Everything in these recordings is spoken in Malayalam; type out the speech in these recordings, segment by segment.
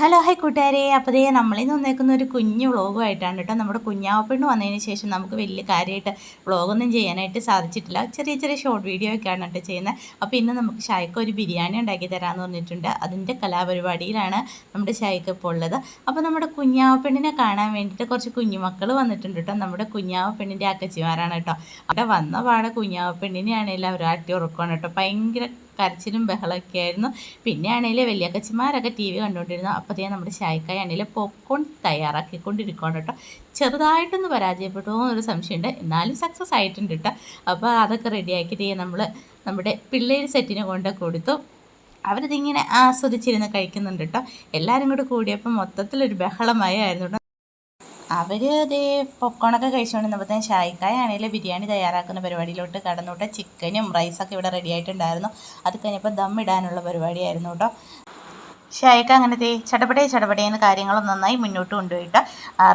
ഹലോ ഹായ് കൂട്ടുകാരെ. അപ്പോൾ ദേ നമ്മളിന്ന് വന്നേക്കുന്ന ഒരു കുഞ്ഞു വ്ളോഗുമായിട്ടാണ് കേട്ടോ. നമ്മുടെ കുഞ്ഞാവപ്പെണ്ണ് വന്നതിന് ശേഷം നമുക്ക് വലിയ കാര്യമായിട്ട് വ്ളോഗൊന്നും ചെയ്യാനായിട്ട് സാധിച്ചിട്ടില്ല. ചെറിയ ചെറിയ ഷോർട്ട് വീഡിയോ ഒക്കെയാണ് കേട്ടോ ചെയ്യുന്നത്. അപ്പോൾ ഇന്ന് നമുക്ക് ഷായ്ക്ക് ഒരു ബിരിയാണി ഉണ്ടാക്കി തരാമെന്ന് പറഞ്ഞിട്ടുണ്ട്. അതിൻ്റെ കലാപരിപാടിയിലാണ് നമ്മുടെ ഷായ്ക്ക് ഇപ്പോൾ ഉള്ളത്. അപ്പോൾ നമ്മുടെ കുഞ്ഞാവപ്പെണ്ണിനെ കാണാൻ വേണ്ടിയിട്ട് കുറച്ച് കുഞ്ഞുമക്കൾ വന്നിട്ടുണ്ട് കേട്ടോ. നമ്മുടെ കുഞ്ഞാവപ്പെണ്ണിൻ്റെ അക്കച്ചിമാരാണ് കേട്ടോ. അവിടെ വന്ന പാടെ കുഞ്ഞാവപ്പെണ്ണിനെയാണ് എല്ലാവരും ആട്ടി ഉറക്കുകയാണ് കേട്ടോ. ഭയങ്കര കരച്ചിലും ബഹളമൊക്കെ ആയിരുന്നു. പിന്നെ ആണെങ്കിൽ വലിയക്കച്ചിമാരൊക്കെ TV കണ്ടുകൊണ്ടിരുന്നു. അപ്പോഴത്തേ നമ്മുടെ ഷായ്ക്കായാണെങ്കിൽ പോപ്കോൺ തയ്യാറാക്കിക്കൊണ്ടിരിക്കുകയാണ് കേട്ടോ. ചെറുതായിട്ടൊന്ന് പരാജയപ്പെട്ടു എന്നൊരു സംശയമുണ്ട്, എന്നാലും സക്സസ് ആയിട്ടുണ്ട് കേട്ടോ. അപ്പോൾ അതൊക്കെ റെഡിയാക്കിയിട്ട് നമ്മുടെ പിള്ളേർ സെറ്റിനെ കൊണ്ട് കൊടുത്തു. അവരിതിങ്ങനെ ആസ്വദിച്ചിരുന്ന് കഴിക്കുന്നുണ്ട് കേട്ടോ. എല്ലാവരും കൂടെ കൂടിയപ്പോൾ മൊത്തത്തിലൊരു ബഹളമയമായിരുന്നു കേട്ടോ. അവർ അതേ പൊക്കോണൊക്കെ കഴിച്ചുകൊണ്ടിരുന്നപ്പോഴത്തേനും ഷായ്ക്കായാണെങ്കിൽ ബിരിയാണി തയ്യാറാക്കുന്ന പരിപാടിയിലോട്ട് കടന്നുവിട്ട് ചിക്കനും റൈസൊക്കെ ഇവിടെ റെഡി ആയിട്ടുണ്ടായിരുന്നു. അത് കഴിഞ്ഞപ്പോൾ ദം ഇടാനുള്ള പരിപാടിയായിരുന്നു കേട്ടോ. ഷായ്ക്ക അങ്ങനത്തെ ചടപടേന്ന് കാര്യങ്ങളും നന്നായി മുന്നോട്ട് കൊണ്ടുപോയിട്ട്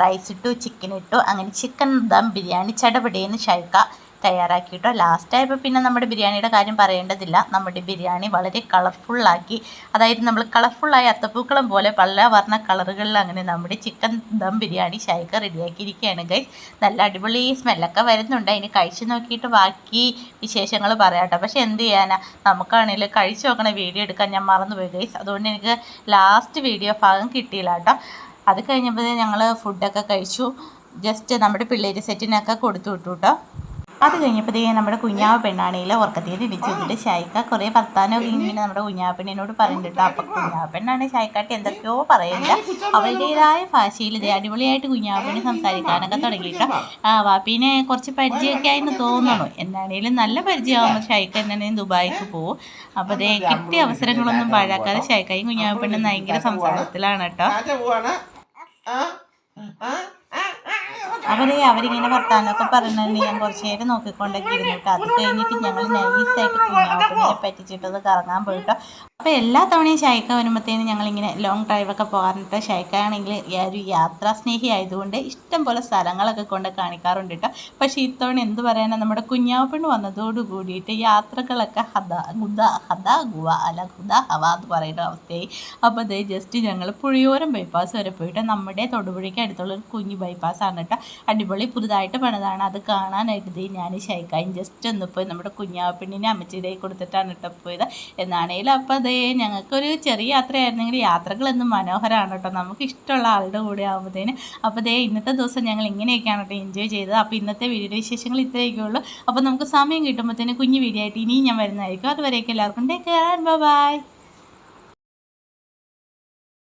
റൈസ് ഇട്ടു, ചിക്കൻ ഇട്ടു. അങ്ങനെ ചിക്കൻ ദം ബിരിയാണി ചടപടേന്ന് ഷായ്ക്ക തയ്യാറാക്കിയിട്ടോ. ലാസ്റ്റായപ്പോൾ പിന്നെ നമ്മുടെ ബിരിയാണിയുടെ കാര്യം പറയേണ്ടതില്ല. നമ്മുടെ ബിരിയാണി വളരെ കളർഫുള്ളാക്കി, അതായത് നമ്മൾ കളർഫുള്ളായ അത്തപ്പൂക്കളം പോലെ പല വർണ്ണ കളറുകളിൽ അങ്ങനെ നമ്മുടെ ചിക്കൻ ദം ബിരിയാണി ഷായ്ക്ക റെഡിയാക്കിയിരിക്കുകയാണ് ഗൈസ്. നല്ല അടിപൊളി സ്മെല്ലൊക്കെ വരുന്നുണ്ട്. അതിന് കഴിച്ച് നോക്കിയിട്ട് ബാക്കി വിശേഷങ്ങൾ പറയാം കേട്ടോ. പക്ഷെ എന്ത് ചെയ്യാനാ, നമുക്കാണെങ്കിൽ കഴിച്ച് നോക്കണ വീഡിയോ എടുക്കാൻ ഞാൻ മറന്നുപോയി ഗൈസ്. അതുകൊണ്ട് എനിക്ക് ലാസ്റ്റ് വീഡിയോ ഭാഗം കിട്ടിയില്ല കേട്ടോ. അത് കഴിഞ്ഞപ്പോൾ ഞങ്ങൾ ഫുഡൊക്കെ കഴിച്ചു. ജസ്റ്റ് നമ്മുടെ പിള്ളേർ സെറ്റിനൊക്കെ കൊടുത്തു വിട്ടു കേട്ടോ. അത് കഴിഞ്ഞപ്പോഴത്തേക്ക് നമ്മുടെ കുഞ്ഞാവ പെണ്ണാണെങ്കിൽ ഉറക്കത്തിൽ ഇടിച്ചു വിട്ടിട്ട് ഷായ്ക്ക കുറേ വർത്താനമൊക്കെ ഇങ്ങനെ നമ്മുടെ കുഞ്ഞാവ പെണ്ണിനോട് പറയുന്നുണ്ട്. അപ്പം കുഞ്ഞാവ പെണ്ണാണ് ഷായ്ക്കാട്ട് എന്തൊക്കെയോ പറയുന്നത്. അവളുടേതായ ഭാഷയിൽ ഇതേ അടിപൊളിയായിട്ട് കുഞ്ഞാവ പെണ്ണ് സംസാരിക്കാനൊക്കെ തുടങ്ങിയിട്ട് വാപ്പീനെ കുറച്ച് പരിചയമൊക്കെ ആയെന്ന് തോന്നുന്നു. എന്നാണേലും നല്ല പരിചയമാകുമ്പോൾ ഷായ്ക്ക എന്നാണേലും ദുബായിക്ക് പോകും. അപ്പോൾ അതേ കിട്ടിയ അവസരങ്ങളൊന്നും പാഴാക്കാതെ ഷായ്ക്കയും കുഞ്ഞാവ പെണ്ണും ഭയങ്കര സംസാരത്തിലാണ് കേട്ടോ. അവരിങ്ങനെ വർത്താനമൊക്കെ പറഞ്ഞിട്ട് ഞാൻ കുറച്ച് നേരം നോക്കിക്കൊണ്ടൊക്കെ ഇരുന്നിട്ട് അത് കഴിഞ്ഞിട്ട് ഞങ്ങൾ നൈസായിട്ട് കുഞ്ഞാവപ്പെണ്ണിനെ പറ്റിച്ചിട്ടത് കറങ്ങാൻ പോയിട്ടോ. അപ്പോൾ എല്ലാ തവണയും ഷായ്ക്ക വരുമ്പോഴത്തേനും ഞങ്ങളിങ്ങനെ ലോങ് ഡ്രൈവൊക്കെ പോകാറുണ്ട്. ഷായ്ക്ക ആണെങ്കിൽ ഒരു യാത്രാ സ്നേഹി ആയതുകൊണ്ട് ഇഷ്ടം പോലെ സ്ഥലങ്ങളൊക്കെ കൊണ്ട് കാണിക്കാറുണ്ട് കേട്ടോ. പക്ഷേ ഇത്തവണ എന്ത് പറയാനാണ്, നമ്മുടെ കുഞ്ഞാവപ്പെണ്ണ് വന്നതോട് കൂടിയിട്ട് യാത്രകളൊക്കെ ഗുവ എന്ന് പറയുന്ന അവസ്ഥയായി. അപ്പോൾ അതേ ജസ്റ്റ് ഞങ്ങൾ പുഴയോരം ബൈപ്പാസ് വരെ പോയിട്ട് നമ്മുടെ തൊടുപുഴയ്ക്ക് അടുത്തുള്ള ഒരു കുഞ്ഞു ബൈപ്പാസാണ് കേട്ടോ. അടിപൊളി പുതുതായിട്ട് പണിതാണ്. അത് കാണാനായിട്ട് ഞാൻ ഷായ്ക്കായും ജസ്റ്റ് ഒന്ന് പോയി നമ്മുടെ കുഞ്ഞാവപ്പെണ്ണിനെ അമ്മച്ചിയുടെ കൊടുത്തിട്ടാണ് കേട്ടോ പോയത്. എന്നാണേലും അപ്പോൾ അതേ ഞങ്ങൾക്കൊരു ചെറിയ യാത്രയായിരുന്നെങ്കിൽ യാത്രകളെന്നും മനോഹരമാണ് കേട്ടോ. നമുക്ക് ഇഷ്ടമുള്ള ആളുടെ കൂടെ ആകുമ്പോഴത്തേന്. അപ്പോൾ അതേ ഇന്നത്തെ ദിവസം ഞങ്ങൾ ഇങ്ങനെയൊക്കെയാണ് കേട്ടോ എൻജോയ് ചെയ്തത്. അപ്പോൾ ഇന്നത്തെ വീഡിയോ വിശേഷങ്ങൾ ഇത്രയൊക്കെ ഉള്ളൂ. അപ്പോൾ നമുക്ക് സമയം കിട്ടുമ്പോഴത്തേന് കുഞ്ഞു വീഡിയോ ആയിട്ട് ഇനിയും ഞാൻ വരുന്നതായിരിക്കും. അതുവരെയൊക്കെ എല്ലാവർക്കും ടേക്ക് കെയർ ആൻഡ് ബൈ.